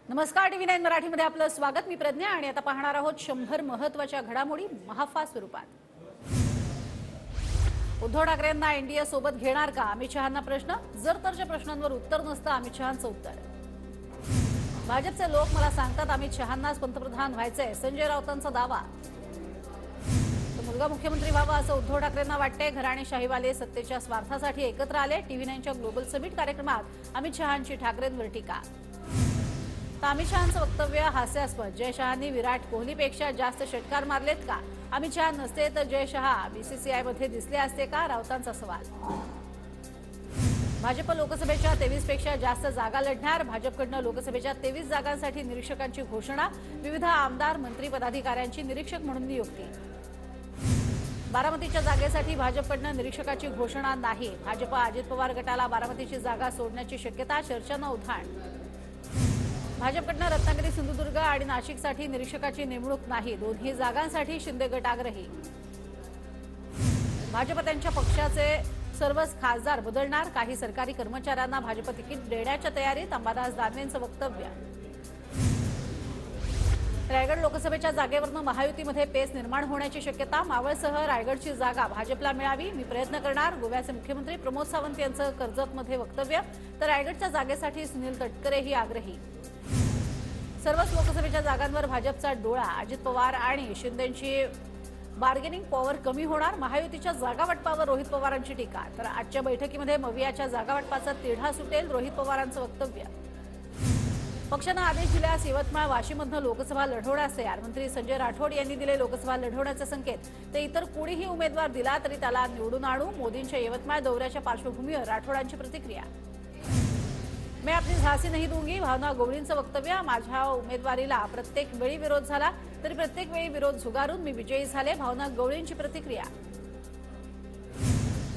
नमस्कार, टीव्ही 9 मराठीमध्ये आपलं स्वागत। मी प्रज्ञा आणि आता पाहणार आहोत 100 महत्त्वाच्या घडामोडी महाफा स्वरूपात। उद्धव ठाकरेंना एनडीए सोबत घेणार का? अमित शहांना प्रश्न। जर तरच्या प्रश्नांवर उत्तर नसतं अमित शहांचं उत्तर। भाजपचे लोक मला सांगतात अमित शहांनाच पंतप्रधान व्हायचंय, संजय राऊतांचा दावा। मुलगा मुख्यमंत्री व्हावा असं उद्धव ठाकरेंना वाटते। घराणेशाहीवाले सत्तेच्या स्वार्थासाठी एकत्र आले। टीव्ही 9च्या ग्लोबल समिट कार्यक्रमात अमित शहांची ठाकरेंवर टीका। अमित शहांचं वक्तव्य हास्यास्पद। जय शहांनी विराट कोहलीपेक्षा जास्त षटकार मारलेत का? अमित शहा नसते तर जय शहा बीसीसीआयमध्ये दिसले असते का? राऊतांचा सवाल। भाजप लोकसभेच्या 23 पेक्षा जास्त जागा लढणार। भाजपकडनं लोकसभेच्या 23 जागांसाठी निरीक्षकांची घोषणा। विविध आमदार मंत्री पदाधिकाऱ्यांची निरीक्षक म्हणून नियुक्ती। बारामतीच्या जागेसाठी भाजपकडनं निरीक्षकाची घोषणा नाही। भाजप अजित पवार गटाला बारामतीची जागा सोडण्याची शक्यता, चर्चांना उधाण। भाजपकडनं रत्नागिरी, सिंधुदुर्ग आणि नाशिकसाठी निरीक्षकाची नेमणूक नाही। दोन्ही जागांसाठी शिंदे गट आग्रही। भाजप त्यांच्या पक्षाचे सर्वच खासदार बदलणार। काही सरकारी कर्मचाऱ्यांना भाजप तिकीट देण्याच्या तयारीत। अंबादास दानवेंचं वक्तव्य। रायगड लोकसभेच्या जागेवरून महायुतीमध्ये पेच निर्माण होण्याची शक्यता। मावळसह रायगडची जागा भाजपला मिळावी, मी प्रयत्न करणार। गोव्याचे मुख्यमंत्री प्रमोद सावंत यांचं कर्जतमध्ये वक्तव्य। तर रायगडच्या जागेसाठी सुनील तटकरेही आग्रही। सर्वच लोकसभेच्या जागांवर भाजपचा डोळा। अजित पवार आणि शिंदेंची बार्गेनिंग पॉवर कमी होणार। महायुतीच्या जागावाटपावर रोहित पवारांची टीका। तर आजच्या बैठकीमध्ये मवियाच्या जागावाटपाचा तिढा सुटेल, रोहित पवारांचं वक्तव्य। पक्षानं आदेश दिल्यास यवतमाळ, वाशीमधनं लोकसभा लढवण्यास तयार। मंत्री संजय राठोड यांनी दिले लोकसभा लढवण्याचे संकेत। ते इतर कोणीही उमेदवार दिला तरी त्याला निवडून आणू। मोदींच्या यवतमाळ दौऱ्याच्या पार्श्वभूमीवर राठोडांची प्रतिक्रिया। मैं अपनी झांसी नहीं दूंगी, भावना गवळींचं वक्तव्य। माझ्या उमेदवारीला प्रत्येक वेळी विरोध झाला तरी प्रत्येक वेळी विरोध झुगारून मी विजयी झाले, भावना गवळींची प्रतिक्रिया।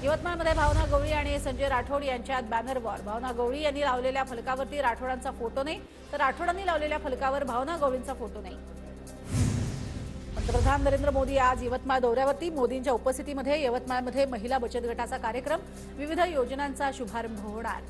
यवतमाळमध्ये भावना गवळी आणि संजय राठोड यांच्यात बॅनर वॉर। भावना गवळी यांनी लावलेल्या फलकावरती राठोडांचा फोटो नाही, तर राठोडांनी लावलेल्या फलकावर भावना गवळींचा फोटो नाही। पंतप्रधान नरेंद्र मोदी आज यवतमाळ दौऱ्यावरती। मोदींच्या उपस्थितीमध्ये यवतमाळमध्ये महिला बचत गटाचा कार्यक्रम, विविध योजनांचा शुभारंभ होणार।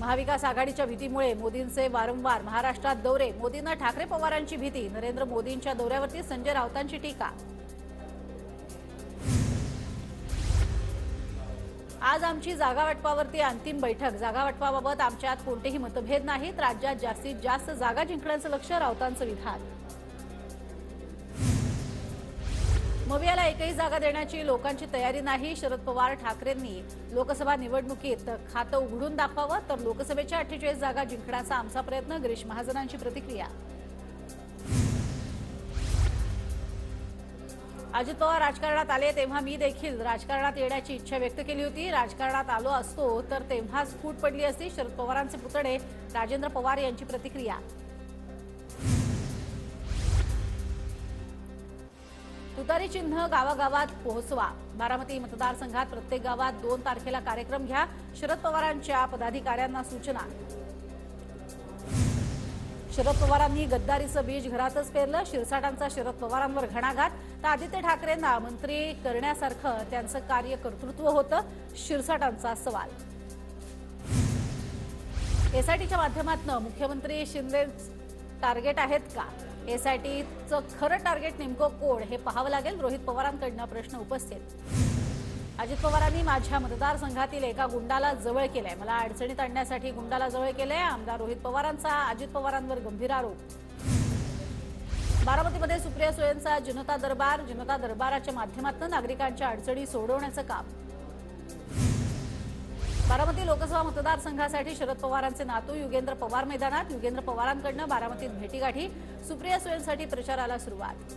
महाविकास आघाडीच्या भीतीमुळे मोदींचे वारंवार महाराष्ट्रात दौरे। मोदींना ठाकरे पवारांची भीती। नरेंद्र मोदींच्या दौऱ्यावरती संजय राऊतांची टीका। आज आमची जागावाटपावरती अंतिम बैठक। जागावाटपाबाबत आमच्यात कोणतेही मतभेद नाहीत। राज्यात जास्तीत जास्त जागा जिंकण्याचं लक्ष्य, राऊतांचं विधान। मवियाला एकही जागा देण्याची लोकांची तयारी नाही। शरद पवार ठाकरेंनी लोकसभा निवडणुकीत खातं उघडून दाखवावं, तर लोकसभेच्या 48 जागा जिंकण्याचा आमचा प्रयत्न। गिरीश महाजनांची प्रतिक्रिया। अजित पवार राजकारणात आले तेव्हा मी देखील राजकारणात येण्याची इच्छा व्यक्त केली होती। राजकारणात आलो असतो तर तेव्हाच फूट पडली असती। शरद पवारांचे पुतणे राजेंद्र पवार यांची प्रतिक्रिया। तुतारी चिन्ह गावागावात पोहोचवा। बारामती मतदारसंघात प्रत्येक गावात 2 तारखेला कार्यक्रम घ्या। शरद पवारांच्या पदाधिकाऱ्यांना सूचना। शरद पवारांनी गद्दारीचं बीज घरातच पेरलं। शिरसाटांचा शरद पवारांवर घणाघात। तर आदित्य ठाकरेंना मंत्री करण्यासारखं त्यांचं कार्य कर्तृत्व होतं, शिरसाटांचा सवाल। एसआयटीच्या माध्यमातून मुख्यमंत्री शिंदे टार्गेट आहेत का? एसआयटीचं खरं टार्गेट नेमकं कोण हे पाहावं लागेल। रोहित पवारांकडून प्रश्न उपस्थित। अजित पवारांनी माझ्या मतदारसंघातील एका गुंडाला जवळ केलंय। मला अडचणीत आणण्यासाठी गुंडाला जवळ केलंय। आमदार रोहित पवारांचा अजित पवारांवर गंभीर आरोप। बारामतीमध्ये सुप्रिया सुळेंचा जनता दरबार। जनता दरबाराच्या माध्यमातून नागरिकांच्या अडचणी सोडवण्याचं काम। बारामती लोकसभा मतदारसंघासाठी शरद पवारांचे नातू युगेंद्र पवार मैदानात। युगेंद्र पवारांकडून बारामतीत भेटीगाठी। सुप्रिया सुळेंसाठी प्रचाराला सुरुवात।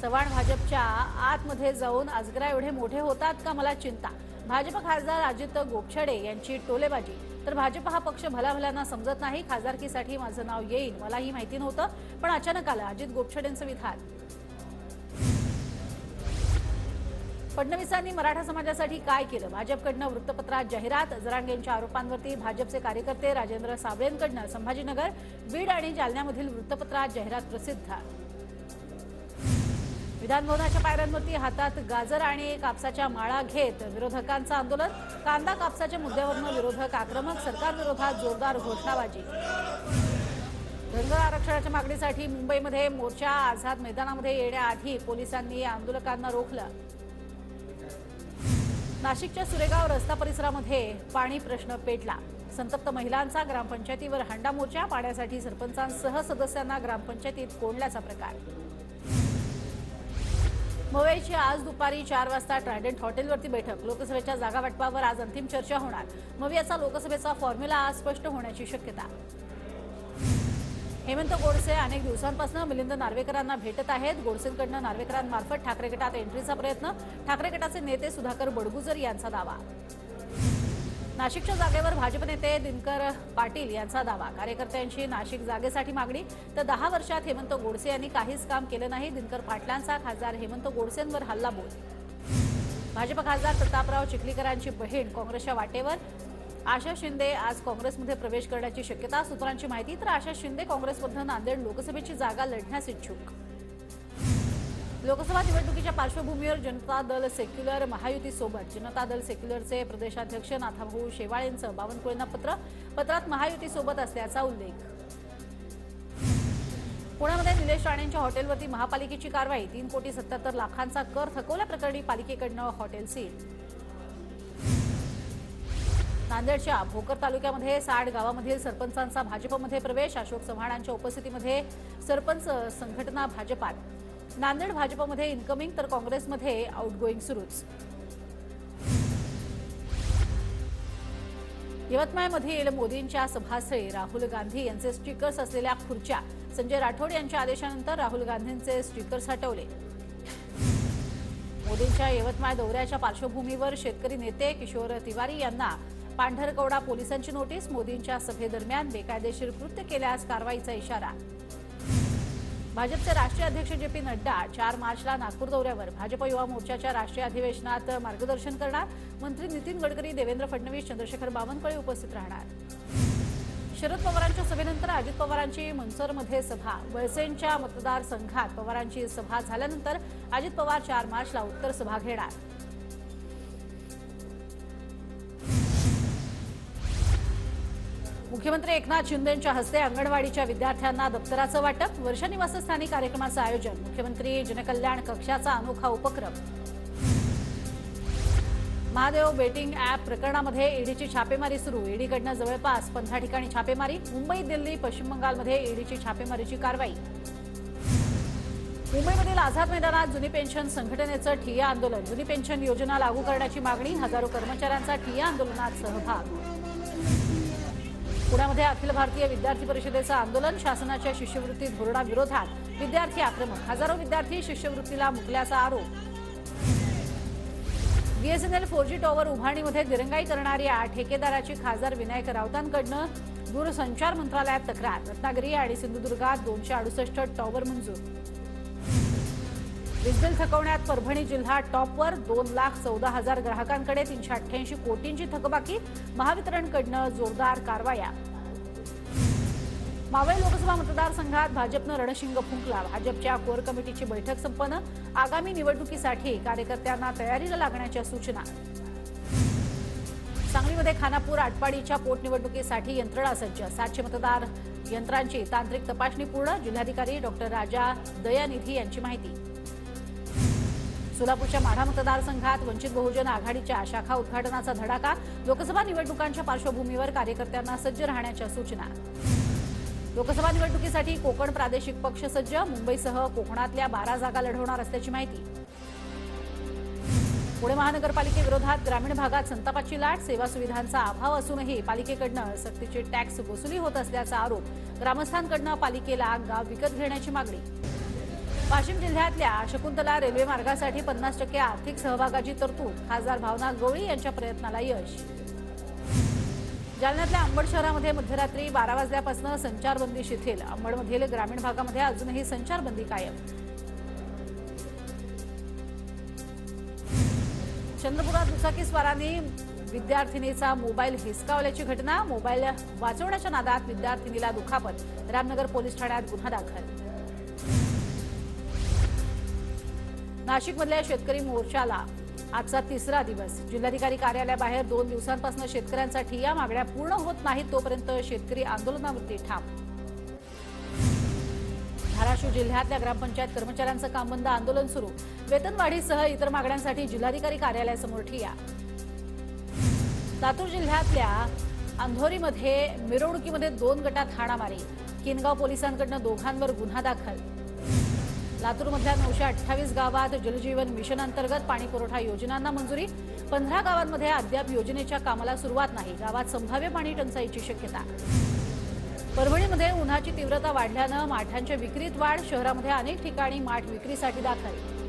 चव्हाण भाजपच्या आतमध्ये जाऊन अजगरा एवढे मोठे होतात का, मला चिंता। भाजप खासदार अजित गोपछडे यांची टोलेबाजी। तर भाजप हा पक्ष भल्याभल्यांना समजत नाही। खासदारकीसाठी माझं नाव येईल मलाही माहिती नव्हतं, पण अचानक आलं, अजित गोपछडेंचं विधान। फडणवीसांनी मराठा समाजासाठी काय केलं? भाजपकडनं वृत्तपत्रात जाहिरात। जरांगेंच्या आरोपांवरती भाजपचे कार्यकर्ते राजेंद्र साबळेंकडनं संभाजीनगर, बीड आणि जालन्यामधील वृत्तपत्रात जाहिरात प्रसिद्ध। विधान भवनाच्या पायऱ्यांवरती हातात गाजर आणि कापसाच्या माळा घेत विरोधकांचं आंदोलन। कांदा कापसाच्या मुद्द्यावरून विरोधक आक्रमक, सरकार विरोधात जोरदार घोषणाबाजी। धनगर आरक्षणाच्या मागणीसाठी मुंबईमध्ये मोर्चा। आझाद मैदानामध्ये येण्याआधी पोलिसांनी आंदोलकांना रोखलं। नाशिकच्या सुरेगाव रस्ता परिसरामध्ये पाणी प्रश्न पेटला। संतप्त महिलांचा ग्रामपंचायतीवर हंडा मोर्चा। पाण्यासाठी सरपंचांसह सदस्यांना ग्रामपंचायतीत कोंडल्याचा प्रकार। मुंबईची आज दुपारी 4 वाजता ट्रायडंट हॉटेलवरती बैठक। लोकसभेच्या जागा वाटपावर आज अंतिम चर्चा होणार। मवियाचा लोकसभेचा फॉर्म्युला आज स्पष्ट होण्याची शक्यता। हेमंत गोडसे अनेक दिवसांपासून मिलिंद नार्वेकरांना भेटत आहेत। गोडसेंकडून नार्वेकरांमार्फत ठाकरे गटात एंट्रीचा प्रयत्न। ठाकरे गटाचे नेते सुधाकर बडगुजर यांचा दावा। नाशिकच्या जागेवर भाजप नेते दिनकर पाटील यांचा दावा। कार्यकर्त्यांची नाशिक जागेसाठी मागणी। तर 10 वर्षात हेमंत गोडसे यांनी काहीच काम केलं नाही। दिनकर पाटलांचा खासदार हेमंत गोडसेंवर हल्लाबोल। भाजप खासदार प्रतापराव चिखलीकरांची बहीण काँग्रेसच्या वाटेवर। आशा शिंदे आज काँग्रेसमध्ये प्रवेश करण्याची शक्यता। सूत्रांची माहिती तर आशा शिंदे काँग्रेसमधून नांदेड लोकसभेची जागा लढण्यास इच्छुक। लोकसभा निवडणुकीच्या पार्श्वभूमीवर जनता दल सेक्युलर महायुतीसोबत जनता दल सेक्युलरचे प्रदेशाध्यक्ष नाथाभाऊ शेवाळेंचं बावनकुळेंना पत्र। पत्रात महायुतीसोबत असल्याचा उल्लेख। पुण्यामध्ये निलेश राणेंच्या हॉटेलवरती महापालिकेची कारवाई। 3,77 लाखांचा कर थकवल्याप्रकरणी पालिकेकडनं हॉटेल सील। नांदेडच्या भोकर तालुक्यामध्ये 60 गावामधील सरपंचांचा भाजपमध्ये प्रवेश। अशोक चव्हाणांच्या उपस्थितीमध्ये सरपंच संघटना भाजपात। नांदेड भाजपमध्ये इनकमिंग तर काँग्रेसमध्ये आउटगोईंग सुरूच। यवतमाळमधील मोदींच्या सभास्थळी राहुल गांधी यांचे स्टिकर्स असलेल्या खुर्च्या। संजय राठोड यांच्या आदेशानंतर राहुल गांधींचे स्टिकर्स हटवले। मोदींच्या यवतमाळ दौऱ्याच्या पार्श्वभूमीवर शेतकरी नेते किशोर तिवारी यांना पांढरकवडा पोलिसांची नोटीस। मोदींच्या सभेदरम्यान बेकायदेशीर कृत्य केल्यास कारवाईचा इशारा। भाजपचे राष्ट्रीय अध्यक्ष जे पी नड्डा 4 मार्चला नागपूर दौऱ्यावर। भाजप युवा मोर्चाच्या राष्ट्रीय अधिवेशनात मार्गदर्शन करणार। मंत्री नितीन गडकरी, देवेंद्र फडणवीस, चंद्रशेखर बावनकुळे उपस्थित राहणार। शरद पवारांच्या सभेनंतर अजित पवारांची मंचरमध्ये सभा। वळसेंच्या मतदारसंघात पवारांची सभा झाल्यानंतर अजित पवार 4 मार्चला उत्तर सभा घेणार। मुख्यमंत्री एकनाथ शिंदेंच्या हस्ते अंगणवाडीच्या विद्यार्थ्यांना दप्तराचं वाटप। वर्षा निवासस्थानी कार्यक्रमाचं आयोजन। मुख्यमंत्री जनकल्याण कक्षाचा अनोखा उपक्रम। महादेव बेटिंग ॲप प्रकरणामध्ये ईडीची छापेमारी सुरू। ईडीकडनं जवळपास 15 ठिकाणी छापेमारी। मुंबई, दिल्ली, पश्चिम बंगालमध्ये ईडीची छापेमारीची कारवाई। मुंबईमधील आझाद मैदानात जुनी पेन्शन संघटनेचं ठिय्या आंदोलन। जुनी पेन्शन योजना लागू करण्याची मागणी। हजारो कर्मचाऱ्यांचा ठिय्या आंदोलनात सहभाग। पुण्यामध्ये अखिल भारतीय विद्यार्थी परिषदेचं आंदोलन। शासनाच्या शिष्यवृत्ती धोरणाविरोधात विद्यार्थी आक्रमक। हजारो विद्यार्थी शिष्यवृत्तीला मुकल्याचा आरोप। बीएसएनएल 4G टॉवर उभारणीमध्ये दिरंगाई करणाऱ्या ठेकेदाराची खासदार विनायक राऊतांकडनं दूरसंचार मंत्रालयात तक्रार। रत्नागिरी आणि सिंधुदुर्गात 268 टॉवर मंजूर। वीजबिल थकवण्यात परभणी जिल्हा टॉपवर। 2,14,000 ग्राहकांकडे 388 कोटींची थकबाकी। महावितरणकडनं जोरदार कारवाया। मावळ लोकसभा मतदारसंघात भाजपनं रणशिंग फुंकला। भाजपच्या कोर कमिटीची बैठक संपन्न। आगामी निवडणुकीसाठी कार्यकर्त्यांना तयारीला लागण्याच्या सूचना। सांगलीमध्ये खानापूर आटपाडीच्या पोटनिवडणुकीसाठी यंत्रणा सज्ज। 700 मतदार यंत्रांची तांत्रिक तपासणी पूर्ण। जिल्हाधिकारी डॉक्टर राजा दयानिधी यांची माहिती। सोलापूरच्या माढा मतदारसंघात वंचित बहुजन आघाडीच्या शाखा उद्घाटनाचा धडाका। लोकसभा निवडणुकांच्या पार्श्वभूमीवर कार्यकर्त्यांना सज्ज राहण्याच्या सूचना। लोकसभा निवडणुकीसाठी कोकण प्रादेशिक पक्ष सज्ज। मुंबईसह कोकणातल्या 12 जागा लढवणार असल्याची माहिती। पुणे महानगरपालिकेविरोधात ग्रामीण भागात संतापाची लाट। सेवा सुविधांचा अभाव असूनही पालिकेकडनं सक्तीची टॅक्स वसुली होत असल्याचा आरोप। ग्रामस्थांकडनं पालिकेला गाव विकत घेण्याची मागणी। वाशिम जिल्ह्यातल्या शकुंतला रेल्वे मार्गासाठी 50% आर्थिक सहभागाची तरतूद। खासदार भावना गवळी यांच्या प्रयत्नाला यश। जालन्यातल्या अंबड शहरामध्ये मध्यरात्री 12 वाजल्यापासून संचारबंदी शिथिल। अंबडमधील ग्रामीण भागामध्ये अजूनही संचारबंदी कायम। चंद्रपुरात दुचाकीस्वारांनी विद्यार्थिनीचा मोबाईल हिसकावल्याची घटना। मोबाईल वाचवण्याच्या नादात विद्यार्थिनीला दुखापत। रामनगर पोलीस ठाण्यात गुन्हा दाखल। नाशिकमधल्या शेतकरी मोर्चाला आजचा तिसरा दिवस। जिल्हाधिकारी कार्यालयाबाहेर 2 दिवसांपासून शेतकऱ्यांचा ठिय्या मागण्या पूर्ण होत नाहीत तोपर्यंत शेतकरी आंदोलनावरती ठाम। धाराशिव जिल्ह्यातल्या ग्रामपंचायत कर्मचाऱ्यांचं काम बंद आंदोलन सुरू। वेतनवाढीसह इतर मागण्यांसाठी जिल्हाधिकारी कार्यालयासमोर ठिय्या। लातूर जिल्ह्यातल्या अंधोरीमध्ये मिरवणुकीमध्ये 2 गटात हाणामारी। किनगाव पोलिसांकडून दोघांवर गुन्हा दाखल। लातूरमधल्या 928 गावात जलजीवन मिशन अंतर्गत पाणी पुरवठा योजनांना मंजुरी। 15 गावांमध्ये अद्याप योजनेच्या कामाला सुरुवात नाही। गावात संभाव्य पाणी टंचाईची शक्यता। परभणीमध्ये उन्हाची तीव्रता वाढल्यानं माठांच्या विक्रीत वाढ। शहरामध्ये अनेक ठिकाणी माठ विक्रीसाठी दाखल।